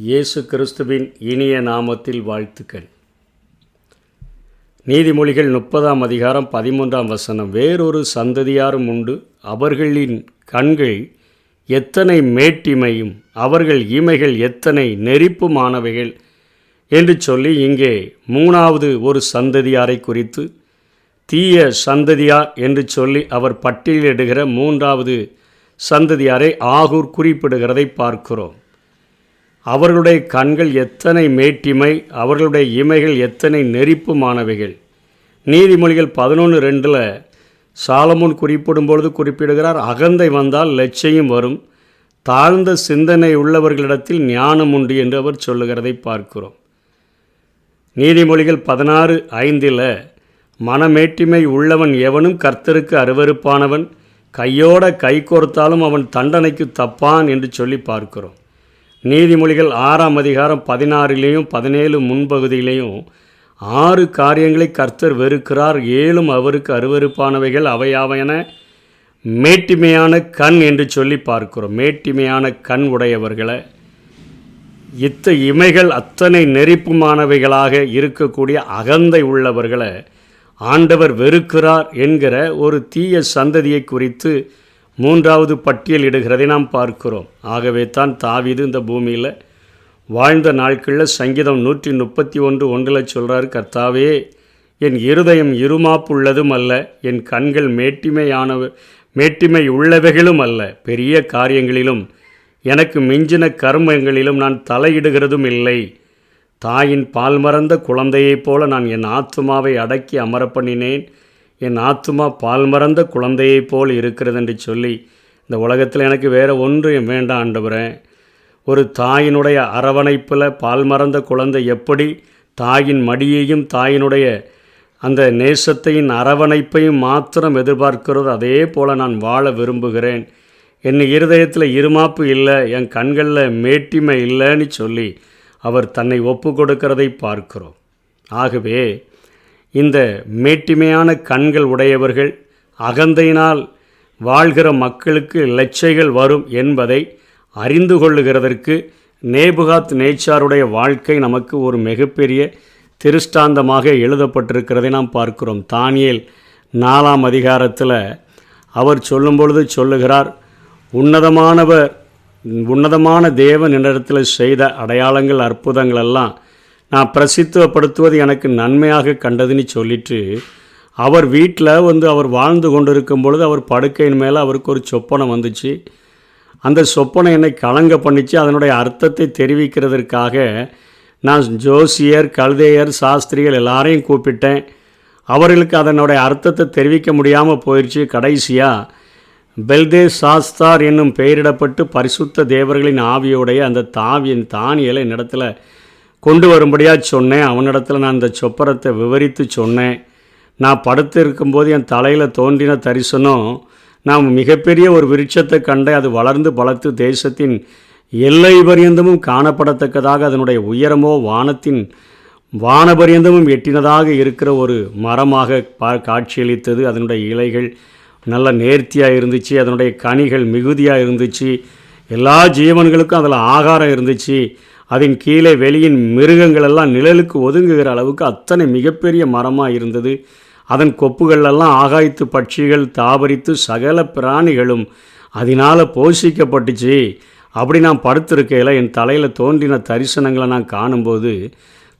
இயேசு கிறிஸ்துவின் இனிய நாமத்தில் வாழ்த்துக்கள். நீதிமொழிகள் 30ஆம் அதிகாரம் 13ஆம் வசனம். வேறொரு சந்ததியாரும் உண்டு, அவர்களின் கண்கள் எத்தனை மேட்டிமையும் அவர்கள் இமைகள் எத்தனை நெரிப்புமானவைகள் என்று சொல்லி இங்கே மூணாவது ஒரு சந்ததியாரை குறித்து தீய சந்ததியார் என்று சொல்லி அவர் பட்டியலிடுகிற மூன்றாவது சந்ததியாரை ஆகூர் குறிப்பிடுகிறதை பார்க்கிறோம். அவர்களுடைய கண்கள் எத்தனை மேட்டிமை, அவர்களுடைய இமைகள் எத்தனை நெரிப்புமானவைகள். நீதிமொழிகள் 11:2 சாலமோன் குறிப்பிடும்பொழுது குறிப்பிடுகிறார், அகந்தை வந்தால் லட்சியம் வரும், தாழ்ந்த சிந்தனை உள்ளவர்களிடத்தில் ஞானம் உண்டு என்று அவர் சொல்லுகிறதை பார்க்கிறோம். நீதிமொழிகள் 16:5 மனமேட்டிமை உள்ளவன் எவனும் கர்த்தருக்கு அருவருப்பானவன், கையோட கை கோர்த்தாலும் அவன் தண்டனைக்கு தப்பான் என்று சொல்லி பார்க்கிறோம். நீதிமொழிகள் 6ஆம் அதிகாரம் 16 17 முன்பகுதியிலையும் 6 காரியங்களை கர்த்தர் வெறுக்கிறார், 7 அவருக்கு அருவருப்பானவைகள் அவையாவையென மேட்டிமையான கண் என்று சொல்லி பார்க்கிறோம். மேட்டிமையான கண் உடையவர்களை இமைகள் அத்தனை நெரிப்புமானவைகளாக இருக்கக்கூடிய அகந்தை உள்ளவர்களை ஆண்டவர் வெறுக்கிறார் என்கிற ஒரு தீய சந்ததியை குறித்து மூன்றாவது பட்டியலிடுகிறதை நாம் பார்க்கிறோம். ஆகவே தான் தாவீது இந்த பூமியில் வாழ்ந்த நாட்களில் சங்கீதம் 131:1 சொல்கிறார், கர்த்தாவே என் இருதயம் இருமாப்புள்ளதும் அல்ல, என் கண்கள் மேட்டிமை உள்ளவைகளும் அல்ல, பெரிய காரியங்களிலும் எனக்கு மிஞ்சின கர்மங்களிலும் நான் தலையிடுகிறதும் இல்லை. தாயின் பால் மறந்த குழந்தையைப் போல நான் என் ஆத்துமாவை அடக்கி அமர பண்ணினேன், என் ஆத்துமா பால் மறந்த குழந்தையைப் போல் இருக்கிறது என்று சொல்லி இந்த உலகத்தில் எனக்கு வேறு ஒன்றும் வேண்டாம் ஆண்டவரே. ஒரு தாயினுடைய அரவணைப்பில் பால் மறந்த குழந்தை எப்படி தாயின் மடியையும் தாயினுடைய அந்த நேசத்தையும் அரவணைப்பையும் மாத்திரம் எதிர்பார்க்கிறதோ அதே போல் நான் வாழ விரும்புகிறேன். என் இருதயத்தில் இருமாப்பு இல்லை, என் கண்களில் மேட்டிமை இல்லைன்னு சொல்லி அவர் தன்னை ஒப்பு கொடுக்கிறதை பார்க்கிறோம். ஆகவே இந்த மேட்டிமையான கண்கள் உடையவர்கள் அகந்தையினால் வாழ்கிற மக்களுக்கு லட்சைகள் வரும் என்பதை அறிந்து கொள்ளுகிறதற்கு நேபுகாத் நேச்சாருடைய வாழ்க்கை நமக்கு ஒரு மிகப்பெரிய திருஷ்டாந்தமாக எழுதப்பட்டிருக்கிறதை நாம் பார்க்கிறோம். தானியேல் 4ஆம் அதிகாரத்தில் அவர் சொல்லும்பொழுது சொல்லுகிறார், உன்னதமான தேவன் என்னிடத்தில் செய்த அடையாளங்கள் அற்புதங்கள் எல்லாம் நான் பிரசித்தப்படுத்துவது எனக்கு நன்மையாக கண்டதுன்னு சொல்லிட்டு அவர் வீட்டில் அவர் வாழ்ந்து கொண்டிருக்கும் பொழுது அவர் படுக்கையின் மேலே அவருக்கு ஒரு சொப்பனை வந்துச்சு. அந்த சொப்பனை என்னை கலங்க பண்ணிச்சு. அதனுடைய அர்த்தத்தை தெரிவிக்கிறதற்காக நான் ஜோசியர், கல்தேயர், சாஸ்திரிகள் எல்லாரையும் கூப்பிட்டேன். அவர்களுக்கு அதனுடைய அர்த்தத்தை தெரிவிக்க முடியாமல் போயிடுச்சு. கடைசியாக பெல்தே சாஸ்தார் என்னும் பெயரிடப்பட்டு பரிசுத்த தேவர்களின் ஆவியோடைய அந்த தானியலை என்னிடத்தில் கொண்டு வரும்படியாக சொன்னேன். அவனிடத்தில் நான் இந்த சொப்பரத்தை விவரித்து சொன்னேன். நான் படுத்து இருக்கும்போது என் தலையில் தோன்றின தரிசனம், நான் மிகப்பெரிய ஒரு விருட்சத்தை கண்டேன். அது வளர்ந்து பலத்து தேசத்தின் எல்லை பரியந்தமும் காணப்படத்தக்கதாக அதனுடைய உயரமோ வானபரியந்தமும் எட்டினதாக இருக்கிற ஒரு மரமாக காட்சியளித்தது. அதனுடைய இலைகள் நல்ல நேர்த்தியாக இருந்துச்சு, அதனுடைய கனிகள் மிகுதியாக இருந்துச்சு, எல்லா ஜீவன்களுக்கும் அதில் ஆகாரம் இருந்துச்சு. அதன் கீழே வெளியின் மிருகங்களெல்லாம் நிழலுக்கு ஒதுங்குகிற அளவுக்கு அத்தனை மிகப்பெரிய மரமாக இருந்தது. அதன் கொப்புகளெல்லாம் ஆகாயத்து பட்சிகள் தாபரித்து சகல பிராணிகளும் அதனால் போஷிக்கப்பட்டுச்சு. அப்படி நான் படுத்திருக்கையில் என் தலையில் தோன்றின தரிசனங்களை நான் காணும்போது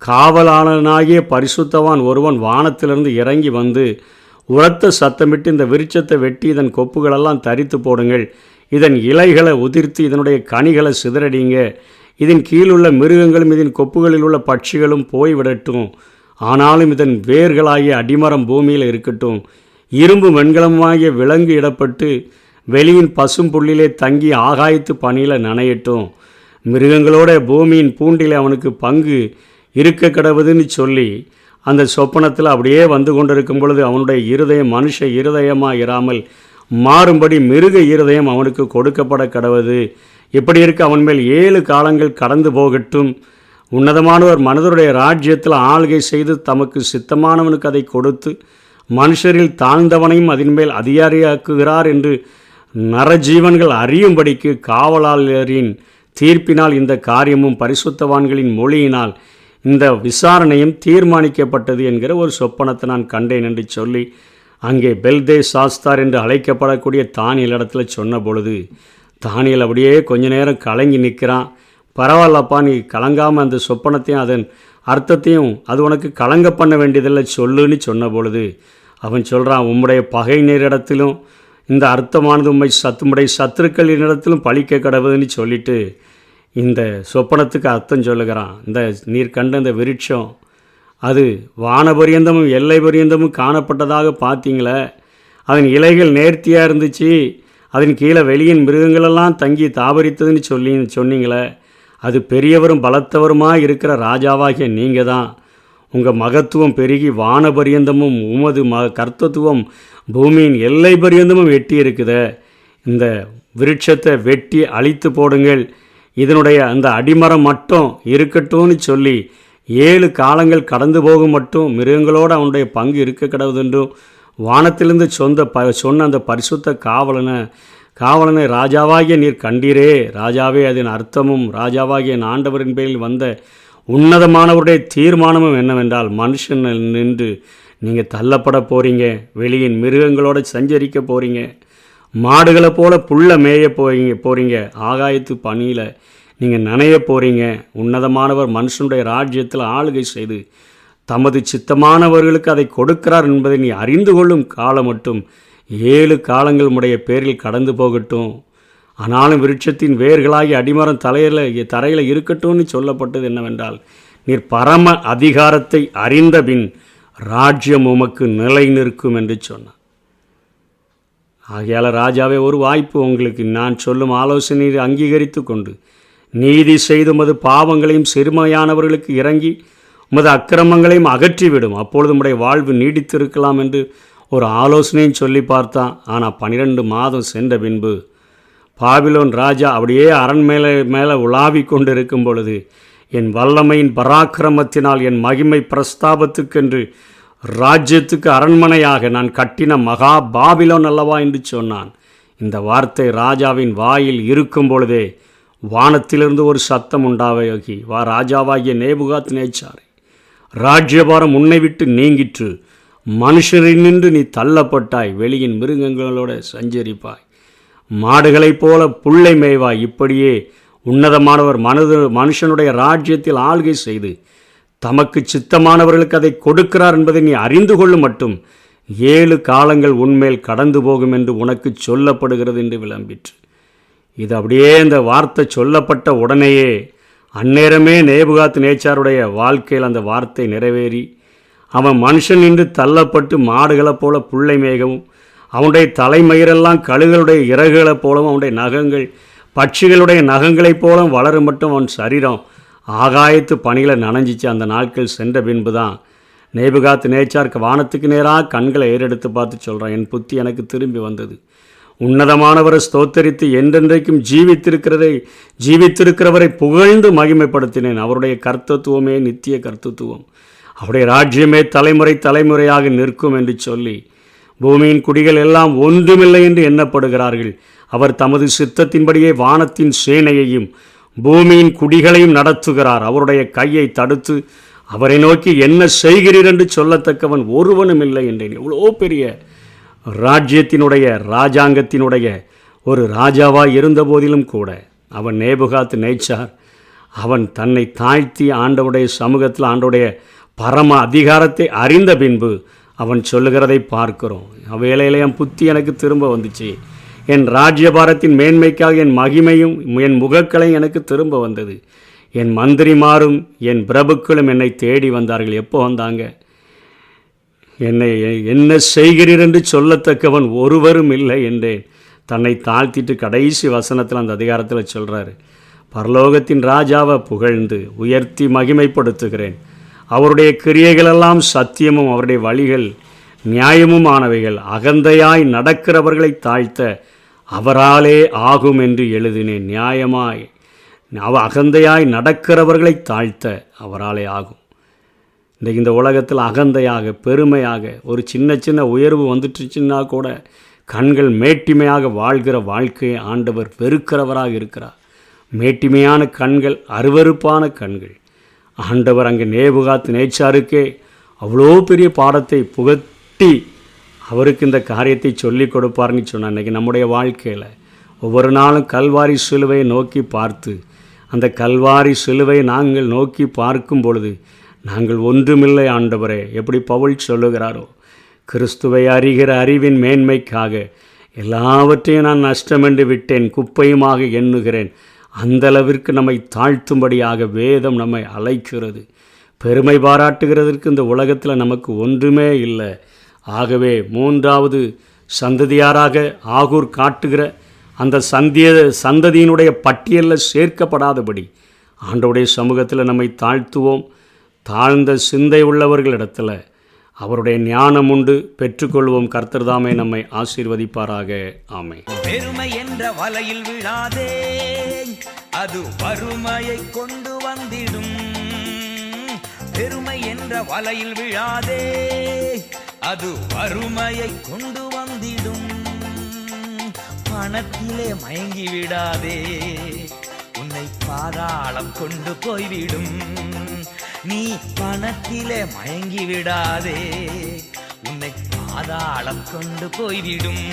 காவலாளனாகிய பரிசுத்தவான் ஒருவன் வானத்திலிருந்து இறங்கி வந்து உரத்த சத்தமிட்டு, இந்த விருட்சத்தை வெட்டி இதன் கொப்புகளெல்லாம் தரித்து போடுங்கள், இதன் இலைகளை உதிர்த்து இதனுடைய கனிகளை சிதறடிங்க, இதன் கீழுள்ள மிருகங்களும் இதன் கொப்புகளில் உள்ள பட்சிகளும் போய்விடட்டும், ஆனாலும் இதன் வேர்களாகிய அடிமரம் பூமியில் இருக்கட்டும், இரும்பு வெண்கலமாகிய விலங்கு இடப்பட்டு வெளியின் பசும் புள்ளிலே தங்கி ஆகாயத்து பனியில் நனையட்டும், மிருகங்களோட பூமியின் பூண்டிலே அவனுக்கு பங்கு இருக்க கிடவுதுன்னு சொல்லி அந்த சொப்பனத்தில் அப்படியே வந்து கொண்டிருக்கும் பொழுது அவனுடைய இருதயம் மனுஷ இருதயமாக இராமல் மாறும்படி மிருக இருதயம் அவனுக்கு கொடுக்கப்பட கிடவது. இப்படி இருக்க அவன் மேல் 7 காலங்கள் கடந்து போகட்டும். உன்னதமானவர் மனிதருடைய ராஜ்யத்தில் ஆளுகை செய்து தமக்கு சித்தமானவனுக்கு அதை கொடுத்து மனுஷரில் தாழ்ந்தவனையும் அதன் மேல் அதிகாரியாக்குகிறார் என்று நரஜீவன்கள் அறியும்படிக்கு காவலாளரின் தீர்ப்பினால் இந்த காரியமும் பரிசுத்தவான்களின் மொழியினால் இந்த விசாரணையும் தீர்மானிக்கப்பட்டது என்கிற ஒரு சொப்பனத்தை நான் கண்டேன் என்று சொல்லி அங்கே பெல்தே சாஸ்தார் என்று அழைக்கப்படக்கூடிய தானியல் இடத்துல சொன்ன பொழுது தானியல் அப்படியே கொஞ்ச நேரம் கலங்கி நிற்கிறான். பரவாயில்லப்பா, நீ கலங்காமல் அந்த சொப்பனத்தையும் அதன் அர்த்தத்தையும் அது உனக்கு கலங்க பண்ண வேண்டியதில்லை சொல்லுன்னு சொன்ன பொழுது அவன் சொல்கிறான், உம்முடைய பகைஞரிடத்திலும் இந்த அர்த்தமானது உம்முடைய சத்துருக்களினிடத்திலும் பழிக்க கடவுதுன்னு சொல்லிட்டு இந்த சொப்பனத்துக்கு அர்த்தம் சொல்லுகிறான். இந்த நீர் கண்ட இந்த விருட்சம் அது வானபரியந்தமும் எல்லை பரியந்தமும் காணப்பட்டதாக பார்த்தீங்களே, அதன் இலைகள் நேர்த்தியாக இருந்துச்சு, அதன் கீழே வெளியின் மிருகங்களெல்லாம் தங்கி தாபரித்ததுன்னு சொன்னீங்களே, அது பெரியவரும் பலத்தவருமாக இருக்கிற ராஜாவாகிய நீங்கள் தான். உங்கள் மகத்துவம் பெருகி வானபரியந்தமும் உமது கர்த்தத்துவம் பூமியின் எல்லை பரியந்தமும் வெட்டி இருக்குதே, இந்த விருட்சத்தை வெட்டி அழித்து போடுங்கள், இதனுடைய அந்த அடிமரம் மட்டும் இருக்கட்டும்னு சொல்லி 7 காலங்கள் கடந்து போகும் மட்டும் மிருகங்களோடு அவனுடைய பங்கு இருக்க கிடவுதென்றும் வானத்திலிருந்து சொன்ன அந்த பரிசுத்த காவலனை ராஜாவாகிய நீர் கண்டீரே. ராஜாவே, அதன் அர்த்தமும் ராஜாவாகிய ஆண்டவரின் பேரில் வந்த உன்னதமானவருடைய தீர்மானமும் என்னவென்றால், மனுஷன் நின்று நீங்கள் தள்ளப்பட போகிறீங்க, வெளியின் மிருகங்களோடு சஞ்சரிக்க போகிறீங்க, மாடுகளை போல் புல்ல மேய போகிறீங்க, ஆகாயத்து பனியில் நீங்கள் நனைய போகிறீங்க. உன்னதமானவர் மனுஷனுடைய ராஜ்யத்தில் ஆளுகை செய்து தமது சித்தமானவர்களுக்கு அதை கொடுக்கிறார் என்பதை நீ அறிந்து கொள்ளும் காலம் மட்டும் 7 காலங்கள் உடைய பேரில் கடந்து போகட்டும். ஆனாலும் விருட்சத்தின் வேர்களாகி அடிமரம் தரையில் இருக்கட்டும்னு சொல்லப்பட்டது என்னவென்றால், நீர் பரம அதிகாரத்தை அறிந்த பின் ராஜ்யம் உமக்கு நிலை நிற்கும் என்று சொன்னார். ஆகையால் ராஜாவே, ஒரு வாய்ப்பு உங்களுக்கு, நான் சொல்லும் ஆலோசனையை அங்கீகரித்து கொண்டு நீதி செய்து உமது பாவங்களையும் சிறுமையானவர்களுக்கு இறங்கி உமது அக்கிரமங்களையும் அகற்றிவிடும், அப்பொழுது உம்முடைய வாழ்வு நீடித்திருக்கலாம் என்று ஒரு ஆலோசனையும் சொல்லி பார்த்தான். ஆனால் 12 மாதம் சென்ற பின்பு பாபிலோன் ராஜா அப்படியே மேலே உலாவி கொண்டு இருக்கும் பொழுது, என் வல்லமையின் பராக்கிரமத்தினால் என் மகிமை பிரஸ்தாபத்துக்கென்று ராஜ்யத்துக்கு அரண்மனையாக நான் கட்டின மகா பாபிலோன் அல்லவா என்று சொன்னான். இந்த வார்த்தை ராஜாவின் வாயில் இருக்கும் பொழுதே வானத்திலிருந்து ஒரு சத்தம் உண்டாகி, வா ராஜாவாகிய நேபுகாத் நேச்சாரே, ராஜ்யபாரம் உன்னை விட்டு நீங்கிற்று, மனுஷரினின்று நீ தள்ளப்பட்டாய், வெளியின் மிருகங்களோட சஞ்சரிப்பாய், மாடுகளைப் போல புல்லை மேய்வாய். இப்படியே உன்னதமானவர் மனுஷனுடைய ராஜ்யத்தில் ஆள்கை செய்து தமக்கு சித்தமானவர்களுக்கு அதை கொடுக்கிறார் என்பதை நீ அறிந்து கொள்ளும் மட்டும் 7 காலங்கள் உன்மேல் கடந்து போகும் என்று உனக்கு சொல்லப்படுகிறது என்று விளம்பிற்று. இது அப்படியே இந்த வார்த்தை சொல்லப்பட்ட உடனேயே அந்நேரமே நேபுகாத் நேச்சாருடைய வாழ்க்கையில் அந்த வார்த்தை நிறைவேறி அவன் மனுஷன் நின்று தள்ளப்பட்டு மாடுகளைப் போல புல்லை மேகவும், அவனுடைய தலைமயிரெல்லாம் கழுகளுடைய இறகுகளைப் போலவும், அவனுடைய நகங்கள் பட்சிகளுடைய நகங்களைப் போல வளரும் மட்டும் அவன் சரீரம் ஆகாயத்து பணிகளை நனைஞ்சிச்சு. அந்த நாட்கள் சென்ற பின்பு தான் நேபுகாத் நேச்சாருக்கு வானத்துக்கு நேராக கண்களை ஏறெடுத்து பார்த்து சொல்கிறான், என் புத்தி எனக்கு திரும்பி வந்தது, உன்னதமானவரை ஸ்தோத்தரித்து என்றென்றைக்கும் ஜீவித்திருக்கிறவரை புகழ்ந்து மகிமைப்படுத்தினேன். அவருடைய கர்த்தத்துவமே நித்திய கர்த்தத்துவம், அவருடைய ராஜ்யமே தலைமுறையாக நிற்கும் என்று சொல்லி பூமியின் குடிகள் எல்லாம் ஒன்றுமில்லை என்று எண்ணப்படுகிறார்கள். அவர் தமது சித்தத்தின்படியே வானத்தின் சேனையையும் பூமியின் குடிகளையும் நடத்துகிறார். அவருடைய கையை தடுத்து அவரை நோக்கி என்ன செய்கிறீர் என்று சொல்லத்தக்கவன் ஒருவனும் இல்லை என்றேன். எவ்வளோ பெரிய ராஜ்யத்தினுடைய ராஜாங்கத்தினுடைய ஒரு ராஜாவாக இருந்த போதிலும் கூட அவன் நேபுகாத் நேச்சார் அவன் தன்னை தாழ்த்தி ஆண்டவுடைய சமூகத்தில் ஆண்டவுடைய பரம அதிகாரத்தை அறிந்த பின்பு அவன் சொல்லுகிறதை பார்க்கிறோம். அவ்வேளையிலே என் புத்தி எனக்கு திரும்ப வந்துச்சு, என் ராஜ்யபாரத்தின் மேன்மைக்காக என் மகிமையும் என் முகக்களையும் எனக்கு திரும்ப வந்தது. என் மந்திரிமாரும் என் பிரபுக்களும் என்னை தேடி வந்தார்கள். எப்போ வந்தாங்க? என்னை என்ன செய்கிறீர் என்று சொல்லத்தக்கவன் ஒருவரும் இல்லை என்றேன். தன்னை தாழ்த்திட்டு கடைசி வசனத்தில் அந்த அதிகாரத்தில் சொல்கிறாரு, பரலோகத்தின் ராஜாவை புகழ்ந்து உயர்த்தி மகிமைப்படுத்துகிறேன், அவருடைய கிரியைகளெல்லாம் சத்தியமும் அவருடைய வழிகள் நியாயமும் ஆனவைகள், அகந்தையாய் நடக்கிறவர்களை தாழ்த்த அவராலே ஆகும் என்று எழுதினேன். நியாயமாய் அகந்தையாய் நடக்கிறவர்களை தாழ்த்த அவராலே ஆகும். இன்றைக்கு இந்த உலகத்தில் அகந்தையாக பெருமையாக ஒரு சின்ன உயர்வு வந்துட்டுச்சுன்னா கூட கண்கள் மேட்டிமையாக வாழ்கிற வாழ்க்கையை ஆண்டவர் வெறுக்கிறவராக இருக்கிறார். மேட்டிமையான கண்கள், அருவருப்பான கண்கள். ஆண்டவர் அங்கே நேபுகாத் நேச்சாருக்கே அவ்வளோ பெரிய பாடத்தை புகட்டி அவருக்கு இந்த காரியத்தை சொல்லி கொடுப்பார்னு சொன்னார். அன்றைக்கி நம்முடைய வாழ்க்கையில் ஒவ்வொரு நாளும் கல்வாரி சிலுவையை நோக்கி பார்த்து, அந்த கல்வாரி சிலுவை நாங்கள் நோக்கி பார்க்கும் பொழுது நாங்கள் ஒன்றுமில்லை ஆண்டவரே, எப்படி பவுல் சொல்லுகிறாரோ, கிறிஸ்துவை அறிகிற அறிவின் மேன்மைக்காக எல்லாவற்றையும் நான் நஷ்டமென்று விட்டேன், குப்பையுமாக எண்ணுகிறேன். அந்தளவிற்கு நம்மை தாழ்த்தும்படியாக வேதம் நம்மை அழைக்கிறது. பெருமை பாராட்டுகிறதற்கு இந்த உலகத்தில் நமக்கு ஒன்றுமே இல்லை. ஆகவே மூன்றாவது சந்ததியாராக ஆகூர் காட்டுகிற அந்த சந்ததியினுடைய பட்டியலில் சேர்க்கப்படாதபடி ஆண்டவருடைய சமூகத்தில் நம்மை தாழ்த்துவோம். தாழ்ந்த சிந்தை உள்ளவர்களிடத்தில் அவருடைய ஞானம் உண்டு, பெற்றுக்கொள்வோம். கர்த்தர் தாமே நம்மை ஆசீர்வதிப்பாராக. ஆமென். பெருமை என்ற வலையில் விழாதே, அது வறுமையை கொண்டு வந்திடும். பெருமை என்ற வலையில் விழாதே, அது வறுமையை கொண்டு வந்திடும். பணத்திலே மயங்கி விடாதே, உன்னை பாதாளம் கொண்டு போய்விடும். நீ பணத்திலே மயங்கி விடாதே, உன்னை பாதாளம் கொண்டு போய்விடும்.